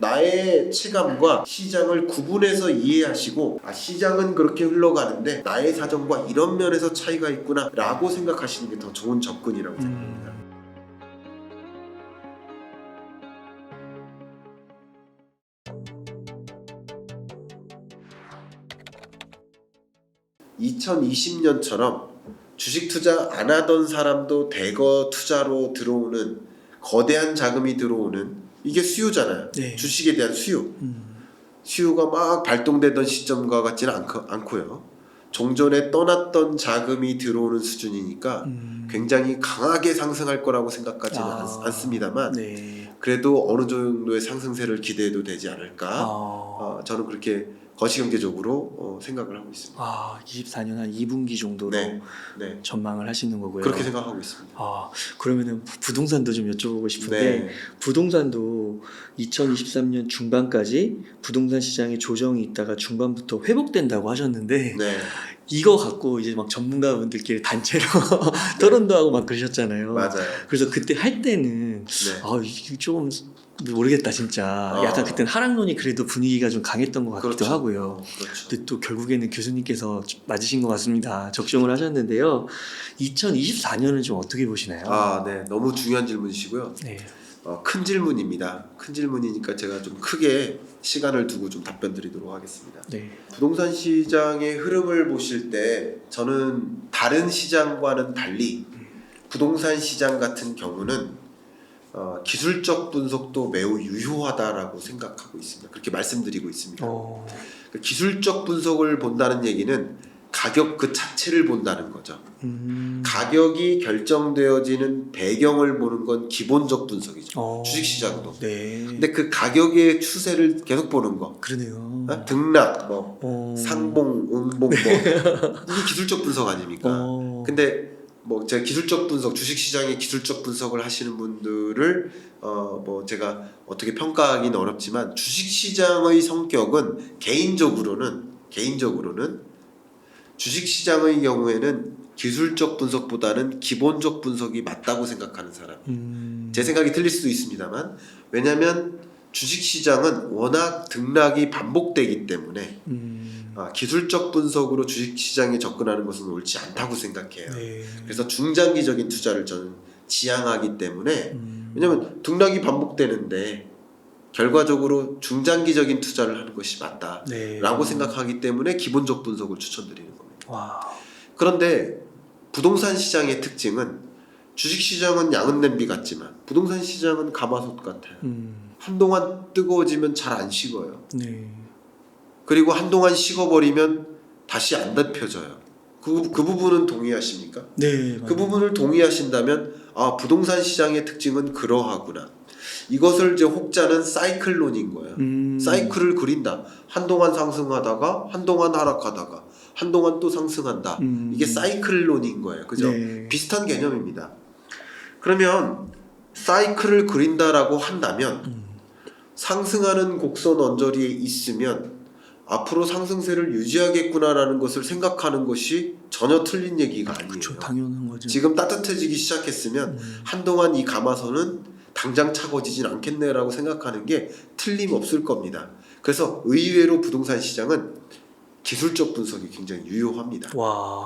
나의 체감과 시장을 구분해서 이해하시고 시장은 그렇게 흘러가는데 나의 사정과 이런 면에서 차이가 있구나 라고 생각하시는 게 더 좋은 접근이라고 생각합니다. 2020년처럼 주식 투자 안 하던 사람도 대거 투자로 들어오는 거대한 자금이 들어오는 이게 수요잖아요. 네. 주식에 대한 수요. 수요가 막 발동되던 시점과 같지는 않고요. 종전에 떠났던 자금이 들어오는 수준이니까 굉장히 강하게 상승할 거라고 생각하지는 않습니다만 네. 그래도 어느 정도의 상승세를 기대해도 되지 않을까. 저는 그렇게 거시경제적으로 생각을 하고 있습니다. 24년 한 2분기 정도로 네. 전망을 하시는 거고요. 그렇게 생각하고 있습니다. 그러면은 부동산도 좀 여쭤보고 싶은데 네. 부동산도 2023년 중반까지 부동산 시장에 조정이 있다가 중반부터 회복된다고 하셨는데 네. 이거 갖고 이제 막 전문가분들끼리 단체로 토론도 하고 막 그러셨잖아요. 맞아요. 그래서 그때 할 때는 이게 좀 모르겠다 진짜. 약간 그때는 하락론이 그래도 분위기가 좀 강했던 것 같기도 그렇죠. 하고요. 그렇죠. 근데 또 결국에는 교수님께서 맞으신 것 같습니다. 적중을 하셨는데요. 2024년은 좀 어떻게 보시나요? 네. 너무 중요한 질문이시고요. 네. 큰 질문입니다. 큰 질문이니까 제가 좀 크게 시간을 두고 좀 답변 드리도록 하겠습니다. 네. 부동산 시장의 흐름을 보실 때 저는 다른 시장과는 달리 부동산 시장 같은 경우는 기술적 분석도 매우 유효하다라고 생각하고 있습니다. 그렇게 말씀드리고 있습니다. 기술적 분석을 본다는 얘기는 가격 그 자체를 본다는 거죠. 가격이 결정되어지는 배경을 보는 건 기본적 분석이죠. 주식시장도. 네. 근데 그 가격의 추세를 계속 보는 거. 그러네요. 등락, 상봉, 응봉, 이게 기술적 분석 아닙니까? 근데 제가 기술적 분석, 주식시장의 기술적 분석을 하시는 분들을 제가 어떻게 평가하기는 어렵지만 주식시장의 성격은 개인적으로는 주식시장의 경우에는 기술적 분석보다는 기본적 분석이 맞다고 생각하는 사람. 제 생각이 틀릴 수도 있습니다만 왜냐하면 주식시장은 워낙 등락이 반복되기 때문에 기술적 분석으로 주식시장에 접근하는 것은 옳지 않다고 생각해요. 네. 그래서 중장기적인 투자를 저는 지향하기 때문에 왜냐하면 등락이 반복되는데 결과적으로 중장기적인 투자를 하는 것이 맞다라고 생각하기 때문에 기본적 분석을 추천드리는 겁니다. 그런데 부동산 시장의 특징은 주식시장은 양은 냄비 같지만 부동산 시장은 가마솥 같아요. 한동안 뜨거워지면 잘 안 식어요. 네. 그리고 한동안 식어버리면 다시 안 데펴져요. 그 부분은 동의하십니까? 네. 그 부분을 동의하신다면 부동산 시장의 특징은 그러하구나. 이것을 이제 혹자는 사이클론인 거예요. 사이클을 그린다. 한동안 상승하다가 한동안 하락하다가 한동안 또 상승한다. 이게 사이클론인 거예요. 그죠? 네. 비슷한 개념입니다. 그러면 사이클을 그린다라고 한다면 상승하는 곡선 언저리에 있으면 앞으로 상승세를 유지하겠구나라는 것을 생각하는 것이 전혀 틀린 얘기가 아니에요. 그렇죠. 당연한 거죠. 지금 따뜻해지기 시작했으면 한동안 이 가마선은 당장 차고지진 않겠네라고 생각하는 게 틀림없을 겁니다. 그래서 의외로 부동산 시장은 기술적 분석이 굉장히 유효합니다.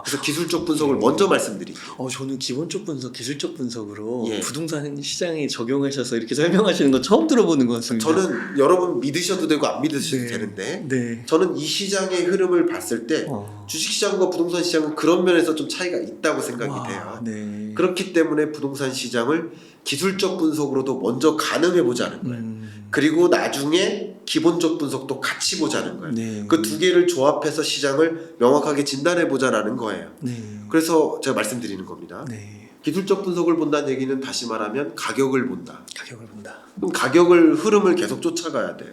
그래서 기술적 분석을 먼저 말씀드릴게요. 저는 기본적 분석, 기술적 분석으로 예. 부동산 시장에 적용하셔서 이렇게 설명하시는 거 처음 들어보는 것 같습니다. 저는 여러분 믿으셔도 되고 안 믿으셔도 되는데 네. 저는 이 시장의 흐름을 봤을 때 주식시장과 부동산 시장은 그런 면에서 좀 차이가 있다고 생각이 돼요. 네. 그렇기 때문에 부동산 시장을 기술적 분석으로도 먼저 가늠해 보자는 거예요. 그리고 나중에 기본적 분석도 같이 보자는 거예요. 네. 그 두 개를 조합해서 시장을 명확하게 진단해 보자라는 거예요. 네. 그래서 제가 말씀드리는 겁니다. 네. 기술적 분석을 본다는 얘기는 다시 말하면 가격을 본다. 가격을 본다. 그럼 가격을 흐름을 계속 쫓아가야 돼요.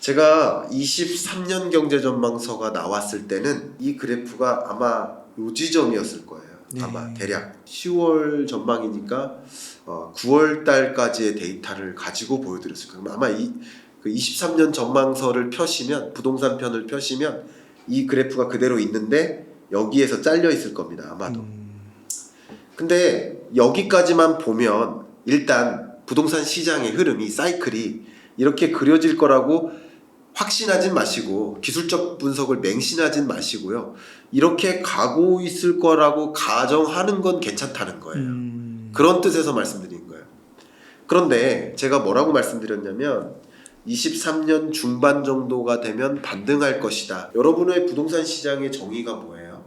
제가 23년 경제전망서가 나왔을 때는 이 그래프가 아마 요 지점이었을 거예요. 네. 아마 대략 10월 전망이니까 9월 달까지의 데이터를 가지고 보여드렸을 거예요. 아마 그 23년 전망서를 펴시면 부동산 편을 펴시면 이 그래프가 그대로 있는데 여기에서 잘려 있을 겁니다. 아마도. 근데 여기까지만 보면 일단 부동산 시장의 흐름이 사이클이 이렇게 그려질 거라고 확신하진 마시고 기술적 분석을 맹신하진 마시고요. 이렇게 가고 있을 거라고 가정하는 건 괜찮다는 거예요. 그런 뜻에서 말씀드린 거예요. 그런데 제가 뭐라고 말씀드렸냐면 23년 중반 정도가 되면 반등할 것이다. 여러분의 부동산 시장의 정의가 뭐예요?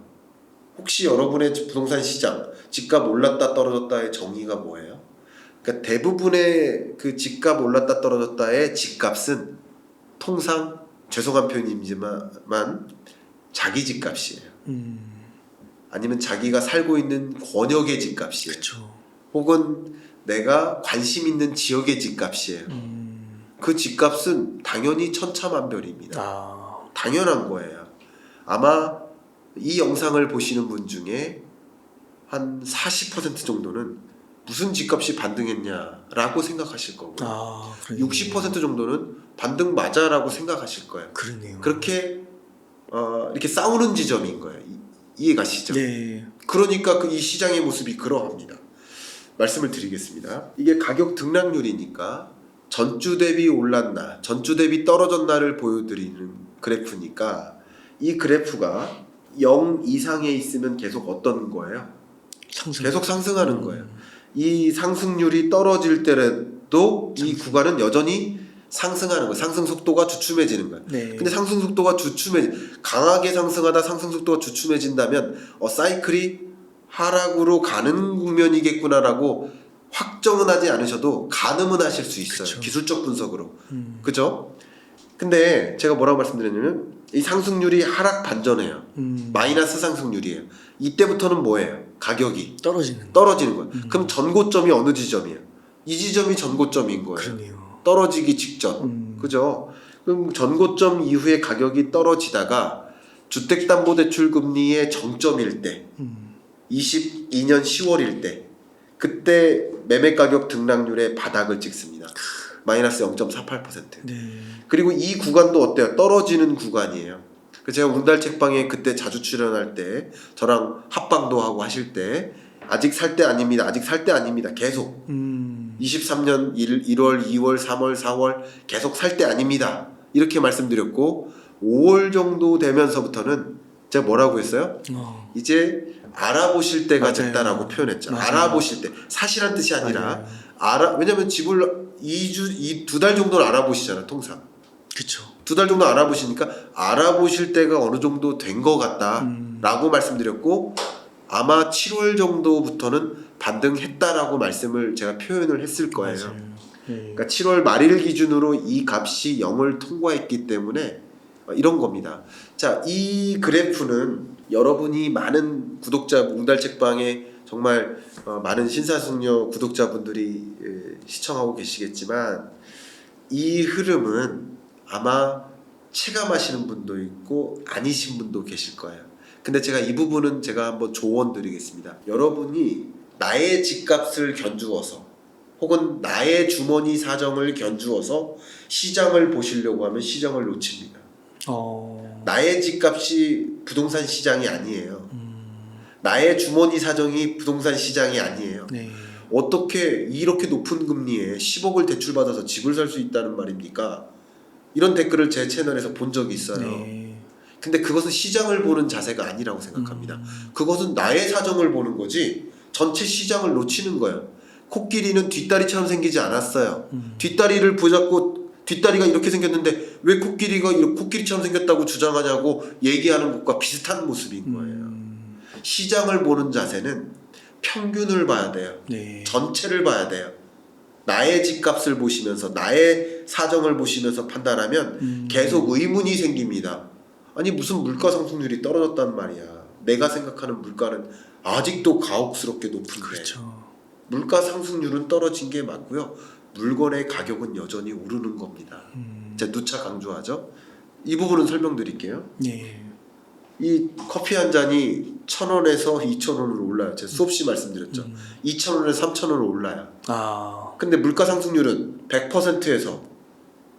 혹시 여러분의 부동산 시장 집값 올랐다 떨어졌다의 정의가 뭐예요? 그러니까 대부분의 그 집값 올랐다 떨어졌다의 집값은 통상 죄송한 표현이지만 자기 집값이에요. 아니면 자기가 살고 있는 권역의 집값이에요. 그쵸. 혹은 내가 관심 있는 지역의 집값이에요. 그 집값은 당연히 천차만별입니다. 당연한 거예요. 아마 이 영상을 보시는 분 중에 한 40% 정도는 무슨 집값이 반등했냐라고 생각하실 거고요. 60% 정도는 반등 맞아라고 생각하실 거예요. 그러네요. 그렇게 이렇게 싸우는 지점인 거예요. 이해가시죠? 네. 그러니까 이 시장의 모습이 그러합니다. 말씀을 드리겠습니다. 이게 가격 등락률이니까 전주 대비 올랐나, 전주 대비 떨어졌나를 보여드리는 그래프니까 이 그래프가 0 이상에 있으면 계속 어떤 거예요? 계속 상승하는 거예요. 이 상승률이 떨어질 때라도 이 구간은 여전히 상승하는 거예요. 상승 속도가 주춤해지는 거예요. 네. 근데 상승 속도가 강하게 상승하다 상승 속도가 주춤해진다면 사이클이 하락으로 가는 국면이겠구나라고 확정은 하지 않으셔도 가늠은 하실 수 있어요. 그쵸. 기술적 분석으로. 그죠? 근데 제가 뭐라고 말씀드렸냐면 이 상승률이 하락 반전해요. 마이너스 상승률이에요. 이때부터는 뭐예요? 가격이 떨어지는 거예요. 그럼 전고점이 어느 지점이에요? 이 지점이 전고점인 거예요. 그러네요. 떨어지기 직전. 그죠? 그럼 전고점 이후에 가격이 떨어지다가 주택담보대출 금리의 정점일 때 22년 10월일 때 그때 매매가격 등락률의 바닥을 찍습니다. 마이너스 0.48%. 네. 그리고 이 구간도 어때요? 떨어지는 구간이에요. 제가 웅달 책방에 그때 자주 출연할 때 저랑 합방도 하고 하실 때 아직 살 때 아닙니다. 아직 살 때 아닙니다. 계속 23년 1월, 2월, 3월, 4월 계속 살 때 아닙니다. 이렇게 말씀드렸고 5월 정도 되면서부터는 제가 뭐라고 했어요? 이제 알아보실 때가 맞아요. 됐다라고 표현했죠. 맞아요. 알아보실 때 사실한 뜻이 아니라 맞아요. 왜냐면 집을 2달 정도는 알아보시잖아 통상. 그쵸. 2달 정도 알아보시니까 알아보실 때가 어느 정도 된 것 같다라고 말씀드렸고 아마 7월 정도부터는 반등했다라고 말씀을 제가 표현을 했을 거예요. 맞아요. 네. 그러니까 7월 말일 기준으로 이 값이 0을 통과했기 때문에 이런 겁니다. 자, 이 그래프는 여러분이 많은 구독자 웅달책방에 정말 많은 신사숙녀 구독자분들이 시청하고 계시겠지만 이 흐름은 아마 체감하시는 분도 있고 아니신 분도 계실 거예요. 근데 제가 이 부분은 제가 한번 조언 드리겠습니다. 여러분이 나의 집값을 견주어서 혹은 나의 주머니 사정을 견주어서 시장을 보시려고 하면 시장을 놓칩니다. 나의 집값이 부동산 시장이 아니에요. 나의 주머니 사정이 부동산 시장이 아니에요. 네. 어떻게 이렇게 높은 금리에 10억을 대출받아서 집을 살 수 있다는 말입니까? 이런 댓글을 제 채널에서 본 적이 있어요. 네. 근데 그것은 시장을 보는 자세가 아니라고 생각합니다. 그것은 나의 사정을 보는 거지 전체 시장을 놓치는 거예요. 코끼리는 뒷다리처럼 생기지 않았어요. 뒷다리를 붙잡고 뒷다리가 이렇게 생겼는데 왜 코끼리가 이렇게 코끼리처럼 생겼다고 주장하냐고 얘기하는 것과 비슷한 모습인 거예요. 시장을 보는 자세는 평균을 봐야 돼요. 네. 전체를 봐야 돼요. 나의 집값을 보시면서 나의 사정을 보시면서 판단하면 계속 의문이 생깁니다. 아니 무슨 물가 상승률이 떨어졌단 말이야. 내가 생각하는 물가는 아직도 가혹스럽게 높은데. 그렇죠. 물가 상승률은 떨어진 게 맞고요. 물건의 가격은 여전히 오르는 겁니다. 제가 누차 강조하죠. 이 부분은 설명드릴게요. 네. 이 커피 한 잔이 1,000원에서 2,000원으로 올라요. 제가 수없이 말씀드렸죠. 2,000원에서 3,000원으로 올라요. 근데 물가 상승률은 100%에서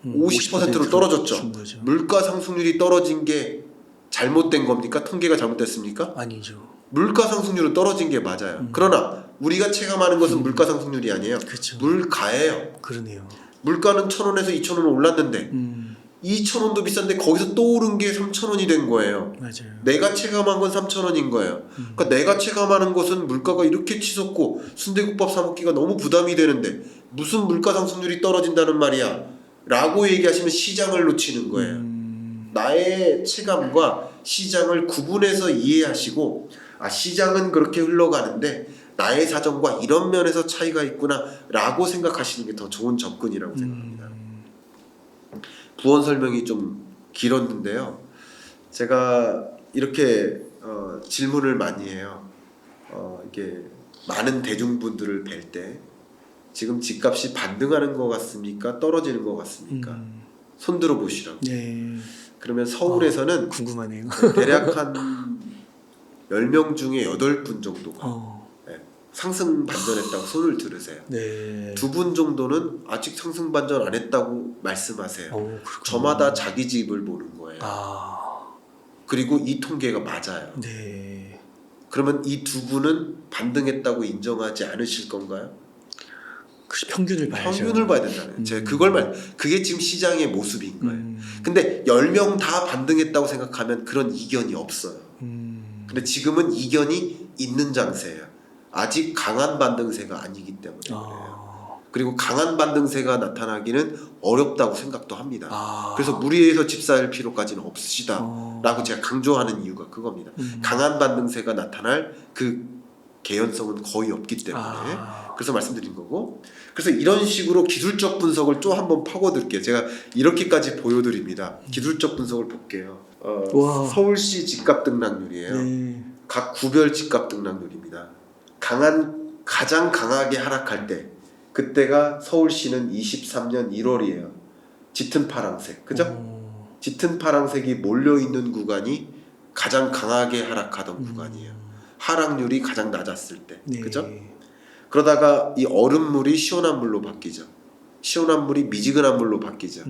50%로 떨어졌죠. 물가 상승률이 떨어진 게 잘못된 겁니까? 통계가 잘못됐습니까? 아니죠. 물가 상승률은 떨어진 게 맞아요. 그러나 우리가 체감하는 것은 물가 상승률이 아니에요. 그쵸. 물가예요. 그러네요. 물가는 1,000원에서 2,000원 올랐는데 2,000원도 비싼데 거기서 또 오른 게 3,000원이 된 거예요. 맞아요. 내가 체감한 건 3,000원인 거예요. 그러니까 내가 체감하는 것은 물가가 이렇게 치솟고 순대국밥 사 먹기가 너무 부담이 되는데 무슨 물가 상승률이 떨어진다는 말이야 라고 얘기하시면 시장을 놓치는 거예요. 나의 체감과 시장을 구분해서 이해하시고 아 시장은 그렇게 흘러가는데 나의 사정과 이런 면에서 차이가 있구나 라고 생각하시는 게 더 좋은 접근이라고 생각합니다. 부원 설명이 좀 길었는데요. 제가 이렇게 질문을 많이 해요. 이게 많은 대중분들을 뵐 때 지금 집값이 반등하는 것 같습니까? 떨어지는 것 같습니까? 손 들어 보시라고. 네. 그러면 서울에서는 궁금하네요. 대략 한 10명 중에 8분 정도가 상승 반전했다고 손을 들으세요. 네. 2분 정도는 아직 상승 반전 안 했다고 말씀하세요. 그렇군요. 저마다 자기 집을 보는 거예요. 그리고 이 통계가 맞아요. 네. 그러면 이 2분은 반등했다고 인정하지 않으실 건가요? 그렇지, 평균을 봐야죠. 평균을 봐야 된다는. 제가 그게 지금 시장의 모습인 거예요. 근데 10명 다 반등했다고 생각하면 그런 이견이 없어요. 근데 지금은 이견이 있는 장세예요. 아직 강한 반등세가 아니기 때문에 그래요. 그리고 강한 반등세가 나타나기는 어렵다고 생각도 합니다. 그래서 무리해서 집 살 필요까지는 없으시다 라고 제가 강조하는 이유가 그겁니다. 강한 반등세가 나타날 그 개연성은 거의 없기 때문에 그래서 말씀드린 거고, 그래서 이런 식으로 기술적 분석을 좀 한번 파고들게요. 제가 이렇게까지 보여드립니다. 기술적 분석을 볼게요. 서울시 집값 등락률이에요. 네. 각 구별 집값 등락률입니다. 가장 강하게 하락할 때 그때가 서울시는 23년 1월이에요. 짙은 파란색, 그죠? 짙은 파란색이 몰려있는 구간이 가장 강하게 하락하던 구간이에요. 하락률이 가장 낮았을 때, 네. 그죠? 그러다가 이 얼음물이 시원한 물로 바뀌죠. 시원한 물이 미지근한 물로 바뀌죠.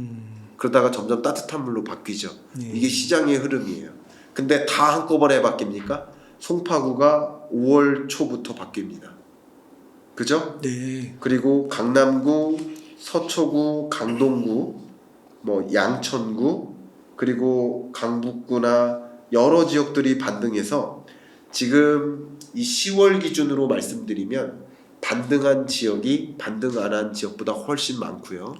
그러다가 점점 따뜻한 물로 바뀌죠. 네. 이게 시장의 흐름이에요. 근데 다 한꺼번에 바뀝니까? 송파구가 5월 초부터 바뀝니다. 그죠? 네. 그리고 강남구, 서초구, 강동구, 뭐 양천구, 그리고 강북구나 여러 지역들이 반등해서 지금 이 10월 기준으로 말씀드리면 반등한 지역이 반등 안 한 지역보다 훨씬 많고요.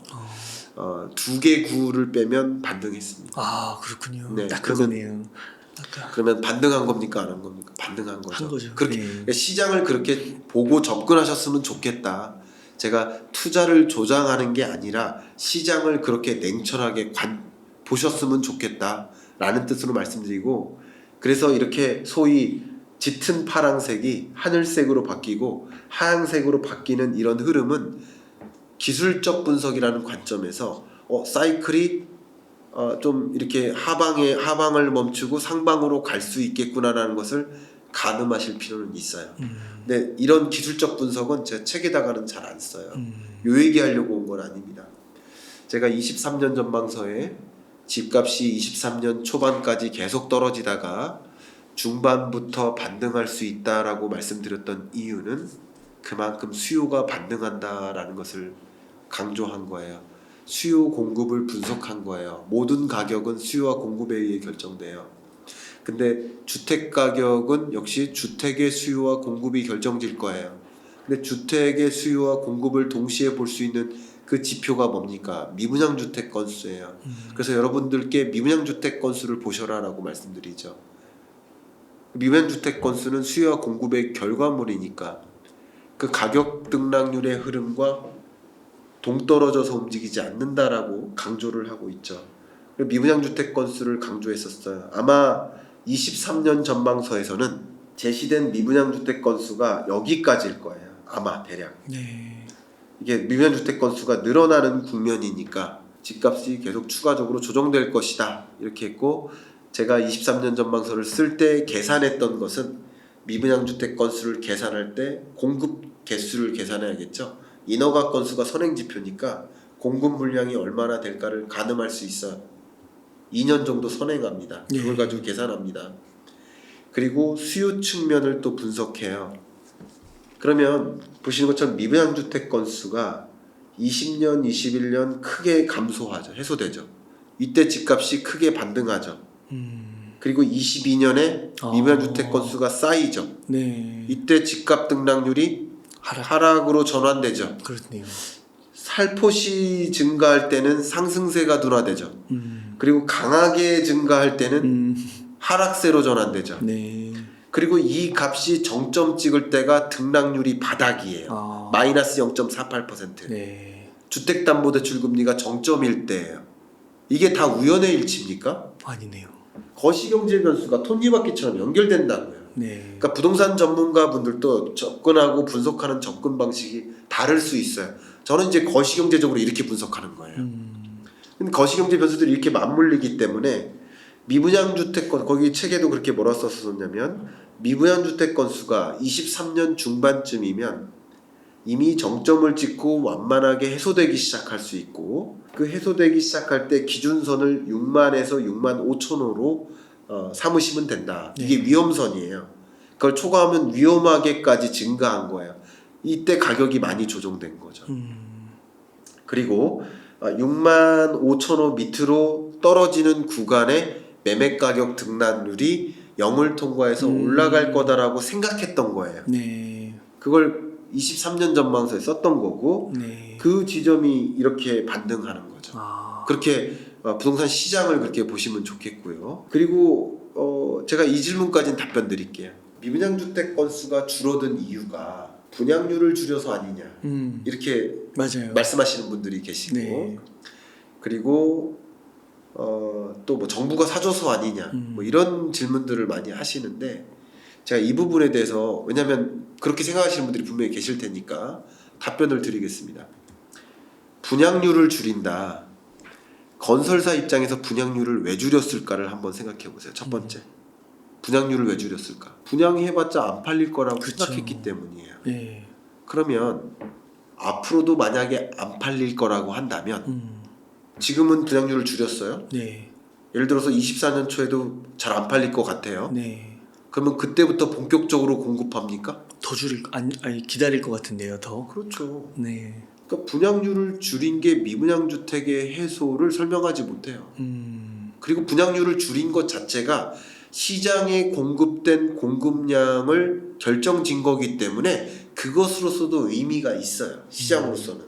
2개 구를 빼면 반등했습니다. 그렇군요. 네, 딱 그거네요. 그러면 반등한 겁니까 안 한 겁니까? 반등한 거죠. 한 거죠. 그렇게 네. 시장을 그렇게 보고 접근하셨으면 좋겠다. 제가 투자를 조장하는 게 아니라 시장을 그렇게 냉철하게 보셨으면 좋겠다라는 뜻으로 말씀드리고, 그래서 이렇게 소위 짙은 파란색이 하늘색으로 바뀌고 하얀색으로 바뀌는 이런 흐름은 기술적 분석이라는 관점에서 사이클이 좀 이렇게 하방을 멈추고 상방으로 갈 수 있겠구나라는 것을 가늠하실 필요는 있어요. 근데 이런 기술적 분석은 제 책에다가는 잘 안 써요. 요 얘기하려고 온 건 아닙니다. 제가 23년 전망서에 집값이 23년 초반까지 계속 떨어지다가 중반부터 반등할 수 있다라고 말씀드렸던 이유는 그만큼 수요가 반등한다라는 것을 강조한 거예요. 수요 공급을 분석한 거예요. 모든 가격은 수요와 공급에 의해 결정돼요. 근데 주택 가격은 역시 주택의 수요와 공급이 결정질 거예요. 근데 주택의 수요와 공급을 동시에 볼 수 있는 그 지표가 뭡니까? 미분양 주택 건수예요. 그래서 여러분들께 미분양 주택 건수를 보셔라라고 말씀드리죠. 미분양 주택 건수는 수요와 공급의 결과물이니까 그 가격 등락률의 흐름과 동떨어져서 움직이지 않는다라고 강조를 하고 있죠. 미분양 주택 건수를 강조했었어요. 아마 23년 전망서에서는 제시된 미분양 주택 건수가 여기까지일 거예요. 아마 대략. 네. 이게 미분양 주택 건수가 늘어나는 국면이니까 집값이 계속 추가적으로 조정될 것이다 이렇게 했고, 제가 23년 전망서를 쓸 때 계산했던 것은 미분양 주택 건수를 계산할 때 공급 개수를 계산해야겠죠. 인허가 건수가 선행지표니까 공급 물량이 얼마나 될까를 가늠할 수 있어요. 2년 정도 선행합니다. 그걸 가지고 계산합니다. 그리고 수요 측면을 또 분석해요. 그러면 보시는 것처럼 미분양 주택 건수가 20년, 21년 크게 감소하죠. 해소되죠. 이때 집값이 크게 반등하죠. 그리고 22년에 미분양 주택 건수가 쌓이죠. 네. 이때 집값 등락률이 하락으로 전환되죠. 그렇네요. 살포시 증가할 때는 상승세가 둔화되죠. 그리고 강하게 증가할 때는 하락세로 전환되죠. 네. 그리고 이 값이 정점 찍을 때가 등락률이 바닥이에요. 마이너스 0.48%. 네. 주택담보대출 금리가 정점일 때예요. 이게 다 우연의 일치입니까? 아니네요. 거시경제 변수가 톱니바퀴처럼 연결된다고요. 네. 그러니까 부동산 전문가분들도 접근하고 분석하는 접근 방식이 다를 수 있어요. 저는 이제 거시경제적으로 이렇게 분석하는 거예요. 근데 거시경제 변수들이 이렇게 맞물리기 때문에 미분양 주택 건 거기 책에도 그렇게 뭐라 썼었냐면 미분양 주택 건수가 23년 중반쯤이면 이미 정점을 찍고 완만하게 해소되기 시작할 수 있고 그 해소되기 시작할 때 기준선을 6만에서 6만 5천호로 삼으시면 된다. 이게 위험선이에요. 그걸 초과하면 위험하게까지 증가한 거예요. 이때 가격이 많이 조정된 거죠. 그리고 6만 5천호 밑으로 떨어지는 구간에 매매 가격 등락률이 0을 통과해서 올라갈 거다라고 생각했던 거예요. 네. 그걸 23년 전망서에 썼던 거고 네. 그 지점이 이렇게 반등하는 거죠. 그렇게 부동산 시장을 그렇게 보시면 좋겠고요. 그리고 제가 이 질문까지는 답변 드릴게요. 미분양 주택 건수가 줄어든 이유가 분양률을 줄여서 아니냐 이렇게 맞아요. 말씀하시는 분들이 계시고 네. 그리고 또 뭐 정부가 사줘서 아니냐 뭐 이런 질문들을 많이 하시는데 제가 이 부분에 대해서 왜냐하면 그렇게 생각하시는 분들이 분명히 계실 테니까 답변을 드리겠습니다. 분양률을 줄인다. 건설사 입장에서 분양률을 왜 줄였을까를 한번 생각해 보세요. 첫 번째. 분양률을 왜 줄였을까? 분양해봤자 안 팔릴 거라고 생각했기 때문이에요. 네. 그러면 앞으로도 만약에 안 팔릴 거라고 한다면 지금은 분양률을 줄였어요. 네. 예를 들어서 24년 초에도 잘 안 팔릴 것 같아요. 네. 그러면 그때부터 본격적으로 공급합니까? 더 줄일 아니 기다릴 것 같은데요. 더. 그렇죠. 네. 그러니까 분양률을 줄인 게 미분양 주택의 해소를 설명하지 못해요. 그리고 분양률을 줄인 것 자체가 시장에 공급된 공급량을 결정진 거기 때문에 그것으로서도 의미가 있어요. 시장으로서는.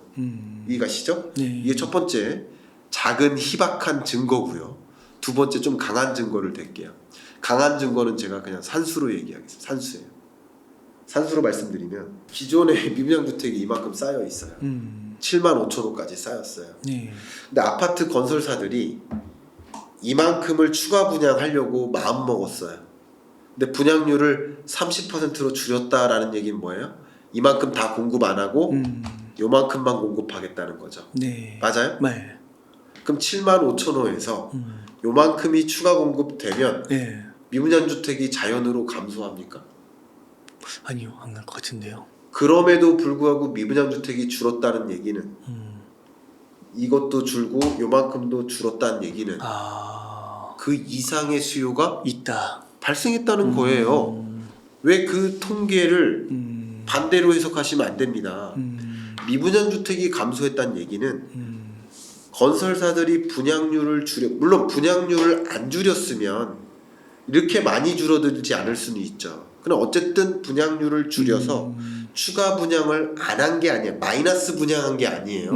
이해가시죠? 네. 이게 첫 번째 작은 희박한 증거고요. 두 번째 좀 강한 증거를 댈게요. 강한 증거는 제가 그냥 산수로 얘기하겠습니다. 산수예요. 산수로 말씀드리면 기존의 미분양 주택이 이만큼 쌓여 있어요. 7만 5천 호까지 쌓였어요. 네. 근데 아파트 건설사들이 이만큼을 추가 분양하려고 마음 먹었어요. 근데 분양률을 30%로 줄였다라는 얘기는 뭐예요? 이만큼 다 공급 안 하고 요만큼만 공급하겠다는 거죠. 네. 맞아요? 네. 그럼 7만 5천 호에서 요만큼이 추가 공급되면 네. 미분양 주택이 자연으로 감소합니까? 아니요, 안 갈 것 같은데요. 그럼에도 불구하고 미분양 주택이 줄었다는 얘기는 이것도 줄고 요만큼도 줄었다는 얘기는 그 이상의 수요가 있다. 발생했다는 거예요. 왜 그 통계를 반대로 해석하시면 안 됩니다. 미분양 주택이 감소했다는 얘기는 건설사들이 분양률을 물론 분양률을 안 줄였으면 이렇게 많이 줄어들지 않을 수는 있죠. 그럼 어쨌든 분양률을 줄여서 추가 분양을 안 한 게 아니에요. 마이너스 분양한 게 아니에요.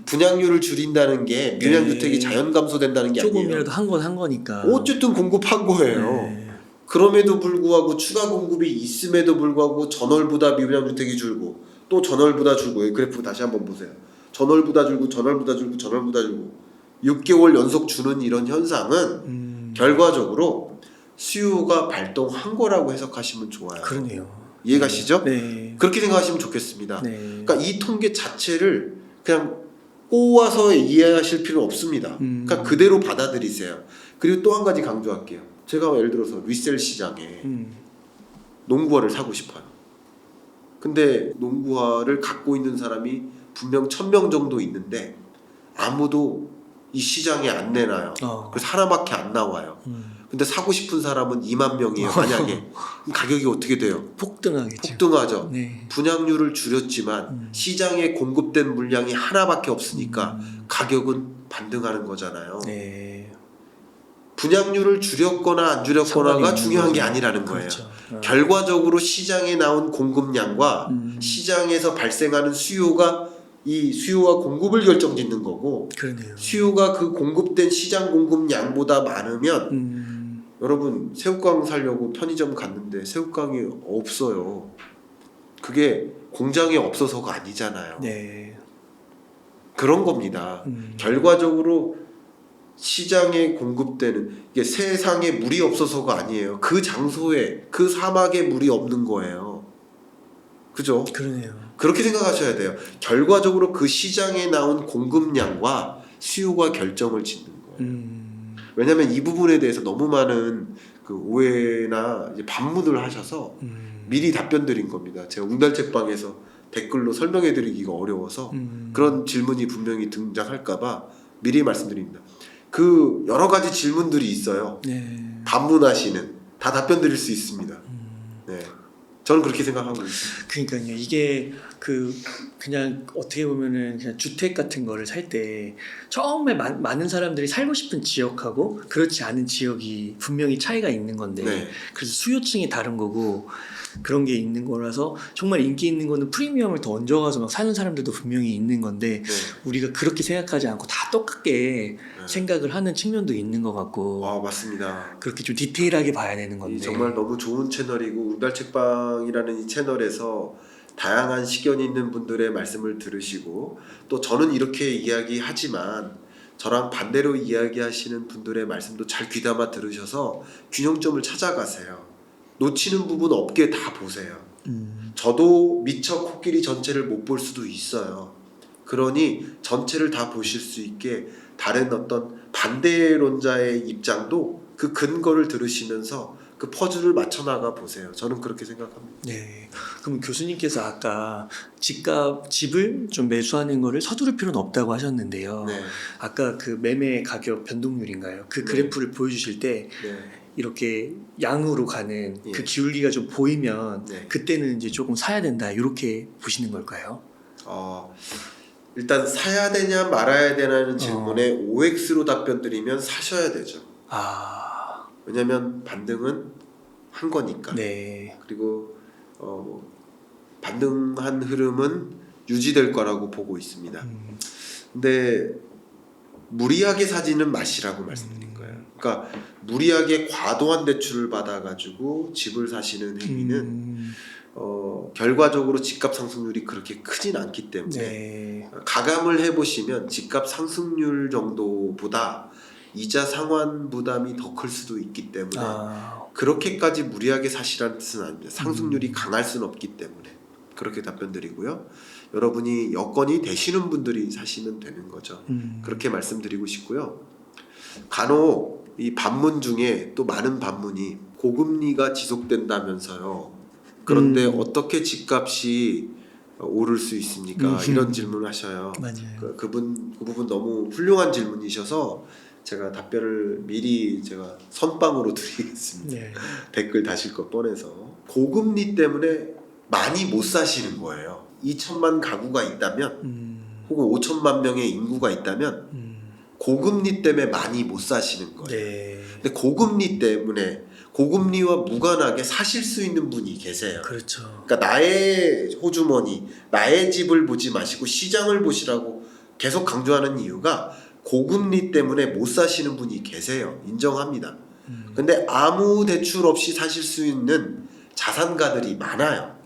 분양률을 줄인다는 게 미분양 주택이 자연 감소된다는 게 아니에요. 조금이라도 한 건 한 거니까. 어쨌든 공급한 거예요. 네. 그럼에도 불구하고 추가 공급이 있음에도 불구하고 전월보다 미분양 주택이 줄고 또 전월보다 줄고 이 그래프 다시 한번 보세요. 전월보다 줄고 전월보다 줄고 전월보다 줄고 6개월 연속 주는 이런 현상은 결과적으로 수요가 발동한 거라고 해석하시면 좋아요. 그러네요. 이해가시죠? 네. 그렇게 생각하시면 좋겠습니다. 네. 그러니까 이 통계 자체를 그냥 꼬아서 이해하실 필요는 없습니다. 그러니까 그대로 받아들이세요. 그리고 또 한 가지 강조할게요. 제가 예를 들어서 리셀 시장에 농구화를 사고 싶어요. 근데 농구화를 갖고 있는 사람이 분명 1000명 정도 있는데 아무도 이 시장에 안 내놔요. 그래서 하나밖에 안 나와요. 근데 사고 싶은 사람은 2만 명이에요. 만약에 그럼 가격이 어떻게 돼요? 폭등하겠죠. 폭등하죠. 네. 분양률을 줄였지만 시장에 공급된 물량이 하나밖에 없으니까 가격은 반등하는 거잖아요. 네. 분양률을 줄였거나 안 줄였거나가 상관이 중요한 게 거죠. 아니라는 거예요. 그렇죠. 결과적으로 시장에 나온 공급량과 시장에서 발생하는 수요가 이 수요와 공급을 결정짓는 거고, 그러네요. 수요가 그 공급된 시장 공급량보다 많으면 여러분 새우깡 사려고 편의점 갔는데 새우깡이 없어요. 그게 공장에 없어서가 아니잖아요. 네. 그런 겁니다. 결과적으로 시장에 공급되는 이게 세상에 물이 없어서가 아니에요. 그 장소에 그 사막에 물이 없는 거예요. 그죠? 그러네요. 그렇게 생각하셔야 돼요. 결과적으로 그 시장에 나온 공급량과 수요가 결정을 짓는 거예요. 왜냐하면 이 부분에 대해서 너무 많은 그 오해나 이제 반문을 하셔서 미리 답변 드린 겁니다. 제가 웅달책방에서 댓글로 설명해 드리기가 어려워서 그런 질문이 분명히 등장할까봐 미리 말씀드립니다. 그 여러 가지 질문들이 있어요. 네. 반문하시는 다 답변 드릴 수 있습니다. 네, 저는 그렇게 생각하고 있습니다. 그러니까요. 이게 그냥 어떻게 보면은 그냥 주택 같은 거를 살 때 처음에 많은 사람들이 살고 싶은 지역하고 그렇지 않은 지역이 분명히 차이가 있는 건데 네. 그래서 수요층이 다른 거고 그런 게 있는 거라서 정말 인기 있는 거는 프리미엄을 더 얹어가서 막 사는 사람들도 분명히 있는 건데 네. 우리가 그렇게 생각하지 않고 다 똑같게 생각을 하는 측면도 있는 것 같고 맞습니다. 그렇게 좀 디테일하게 봐야 되는 건데 정말 너무 좋은 채널이고 웅달책방이라는 이 채널에서 다양한 시견 있는 분들의 말씀을 들으시고 또 저는 이렇게 이야기하지만 저랑 반대로 이야기하시는 분들의 말씀도 잘 귀담아 들으셔서 균형점을 찾아가세요. 놓치는 부분 없게 다 보세요. 저도 미처 코끼리 전체를 못 볼 수도 있어요. 그러니 전체를 다 보실 수 있게 다른 어떤 반대론자의 입장도 그 근거를 들으시면서 그 퍼즐을 맞춰 나가 보세요. 저는 그렇게 생각합니다. 네. 그럼 교수님께서 아까 집을 좀 매수하는 거를 서두를 필요는 없다고 하셨는데요. 네. 아까 그 매매 가격 변동률인가요? 그 네. 그래프를 보여주실 때 네. 이렇게 양으로 가는 예. 그 기울기가 좀 보이면 네. 그때는 이제 조금 사야 된다 이렇게 보시는 걸까요? 일단 사야 되냐 말아야 되냐는 질문에 OX로 답변 드리면 사셔야 되죠. 왜냐면 반등은 한 거니까. 네. 그리고 반등한 흐름은 유지될 거라고 보고 있습니다. 근데 무리하게 사지는 마시라고 말씀드린 거예요. 그러니까 무리하게 과도한 대출을 받아가지고 집을 사시는 행위는 결과적으로 집값 상승률이 그렇게 크진 않기 때문에 네. 가감을 해보시면 집값 상승률 정도보다 이자 상환 부담이 더 클 수도 있기 때문에 그렇게까지 무리하게 사시라는 뜻은 아닙니다. 상승률이 강할 수는 없기 때문에 그렇게 답변 드리고요. 여러분이 여건이 되시는 분들이 사시면 되는 거죠. 그렇게 말씀드리고 싶고요. 간혹 이 반문 중에 또 많은 반문이 고금리가 지속된다면서요. 그런데 어떻게 집값이 오를 수 있습니까? 이런 질문을 하셔요. 맞아요. 그 부분 너무 훌륭한 질문이셔서 제가 답변을 미리 제가 선빵으로 드리겠습니다. 네. 댓글 다실 것 뻔해서 고금리 때문에 많이 못 사시는 거예요. 2천만 가구가 있다면 혹은 5천만 명의 인구가 있다면 고금리 때문에 많이 못 사시는 거예요. 네. 근데 고금리 때문에 고금리와 무관하게 사실 수 있는 분이 계세요. 그렇죠. 그러니까 나의 호주머니, 나의 집을 보지 마시고 시장을 보시라고 계속 강조하는 이유가 고금리 때문에 못 사시는 분이 계세요. 인정합니다. 근데 아무 대출 없이 사실 수 있는 자산가들이 많아요.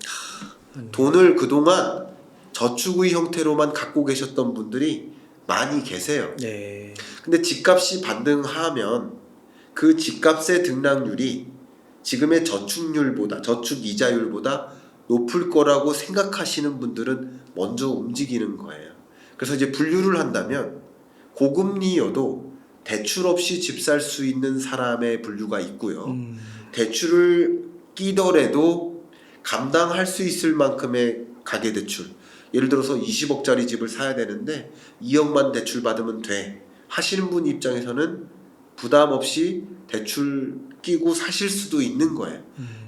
돈을 그동안 저축의 형태로만 갖고 계셨던 분들이 많이 계세요. 네. 근데 집값이 반등하면 그 집값의 등락률이 지금의 저축 이자율보다 높을 거라고 생각하시는 분들은 먼저 움직이는 거예요. 그래서 이제 분류를 한다면 고금리여도 대출 없이 집 살 수 있는 사람의 분류가 있고요. 대출을 끼더라도 감당할 수 있을 만큼의 가계대출, 예를 들어서 20억짜리 집을 사야 되는데 2억만 대출 받으면 돼 하시는 분 입장에서는 부담 없이 대출 끼고 사실 수도 있는 거예요.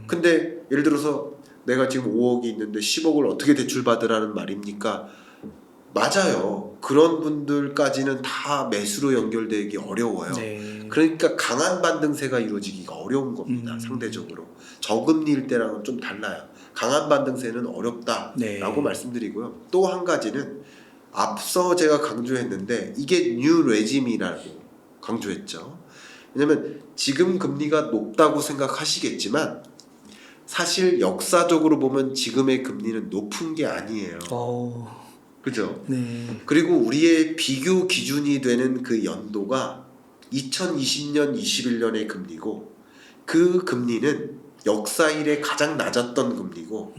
근데 예를 들어서 내가 지금 5억이 있는데 10억을 어떻게 대출 받으라는 말입니까? 맞아요. 그런 분들까지는 다 매수로 연결되기 어려워요. 네. 그러니까 강한 반등세가 이루어지기가 어려운 겁니다. 상대적으로. 저금리일 때랑은 좀 달라요. 강한 반등세는 어렵다라고 네. 말씀드리고요. 또 한 가지는 앞서 제가 강조했는데 이게 뉴 레짐이라고 강조했죠. 왜냐면 지금 금리가 높다고 생각하시겠지만 사실 역사적으로 보면 지금의 금리는 높은 게 아니에요. 그죠? 네. 그리고 우리의 비교 기준이 되는 그 연도가 2020년, 21년의 금리고 그 금리는 역사 이래 가장 낮았던 금리고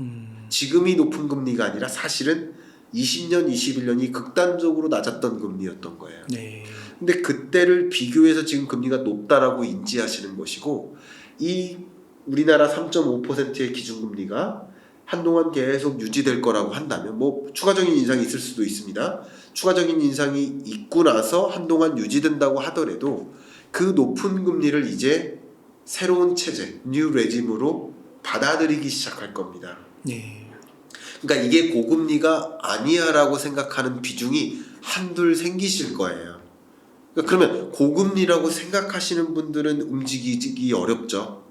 지금이 높은 금리가 아니라 사실은 20년, 21년이 극단적으로 낮았던 금리였던 거예요. 네. 근데 그때를 비교해서 지금 금리가 높다라고 인지하시는 것이고 이 우리나라 3.5%의 기준금리가 한동안 계속 유지될 거라고 한다면 뭐 추가적인 인상이 있을 수도 있습니다. 추가적인 인상이 있고 나서 한동안 유지된다고 하더라도 그 높은 금리를 이제 새로운 체제, 뉴 레짐으로 받아들이기 시작할 겁니다. 네. 그러니까 이게 고금리가 아니야라고 생각하는 비중이 한둘 생기실 거예요. 그러니까 그러면 고금리라고 생각하시는 분들은 움직이기 어렵죠.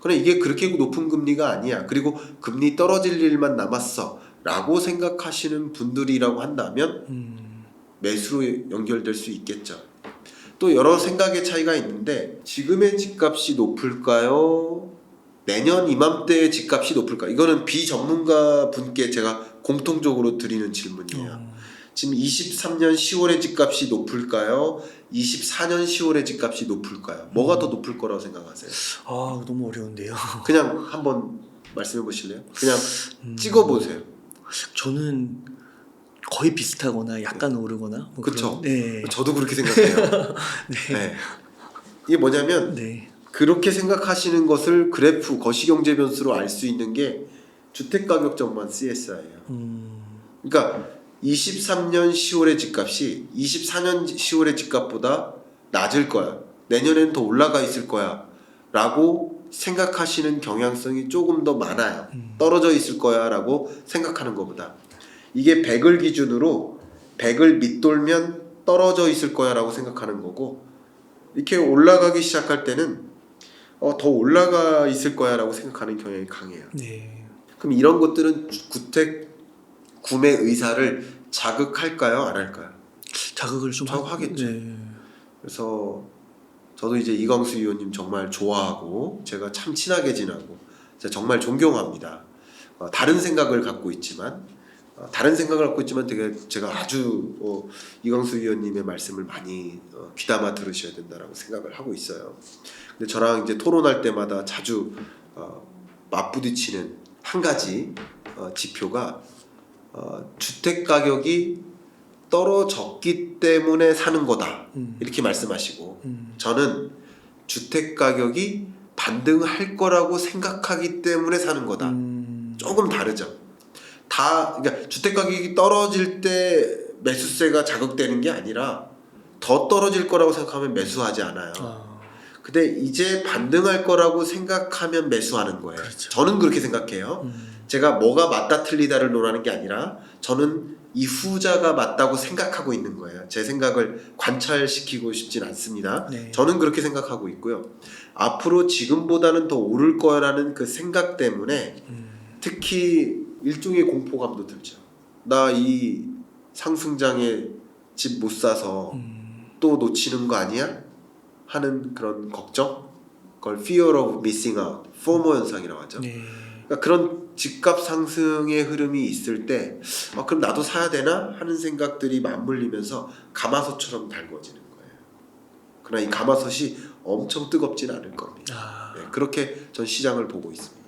그럼 이게 그렇게 높은 금리가 아니야. 그리고 금리 떨어질 일만 남았어. 라고 생각하시는 분들이라고 한다면 매수로 연결될 수 있겠죠. 또 여러 생각의 차이가 있는데 지금의 집값이 높을까요? 내년 이맘때의 집값이 높을까? 이거는 비전문가 분께 제가 공통적으로 드리는 질문이에요. 지금 23년 10월의 집값이 높을까요? 24년 10월의 집값이 높을까요? 뭐가 더 높을 거라고 생각하세요? 너무 어려운데요. 그냥 한번 말씀해 보실래요? 그냥 찍어 보세요. 저는 거의 비슷하거나 약간 오르거나. 뭐 그쵸? 네. 저도 그렇게 생각해요. 네. 네. 이게 뭐냐면 네. 그렇게 생각하시는 것을 그래프 거시경제 변수로 알 수 있는 게 주택가격 전망 CSI예요. 그러니까 23년 10월의 집값이 24년 10월의 집값보다 낮을 거야. 내년엔 더 올라가 있을 거야. 라고 생각하시는 경향성이 조금 더 많아요. 떨어져 있을 거야 라고 생각하는 것보다. 이게 100을 기준으로 100을 밑돌면 떨어져 있을 거야 라고 생각하는 거고 이렇게 올라가기 시작할 때는 더 올라가 있을 거야 라고 생각하는 경향이 강해요. 네. 그럼 이런 것들은 주택 구매 의사를 자극할까요? 안 할까요? 자극을 좀 자극하겠죠. 네. 그래서 저도 이제 이광수 의원님 정말 좋아하고 제가 참 친하게 지내고 제가 정말 존경합니다. 다른 생각을 갖고 있지만 되게 제가 아주 이광수 의원님의 말씀을 많이 귀담아 들으셔야 된다라고 생각을 하고 있어요. 근데 저랑 이제 토론할 때마다 자주 맞부딪히는 한 가지 지표가 주택 가격이 떨어졌기 때문에 사는 거다 이렇게 말씀하시고 저는 주택 가격이 반등할 거라고 생각하기 때문에 사는 거다. 조금 다르죠. 그러니까 주택 가격이 떨어질 때 매수세가 자극되는 게 아니라 더 떨어질 거라고 생각하면 매수하지 않아요. 근데 이제 반등할 거라고 생각하면 매수하는 거예요. 그렇죠. 저는 그렇게 생각해요. 제가 뭐가 맞다 틀리다를 논하는 게 아니라 저는 이 후자가 맞다고 생각하고 있는 거예요. 제 생각을 관찰시키고 싶진 않습니다. 네. 저는 그렇게 생각하고 있고요. 앞으로 지금보다는 더 오를 거라는 그 생각 때문에 특히 일종의 공포감도 들죠. 나 이 상승장에 집 못 사서 또 놓치는 거 아니야? 하는 그런 걱정? 그걸 fear of missing out, FOMO 현상이라고 하죠. 네. 그러니까 그런 집값 상승의 흐름이 있을 때 그럼 나도 사야 되나? 하는 생각들이 맞물리면서 가마솥처럼 달궈지는 거예요. 그러나 이 가마솥이 엄청 뜨겁진 않을 겁니다. 네, 그렇게 전 시장을 보고 있습니다.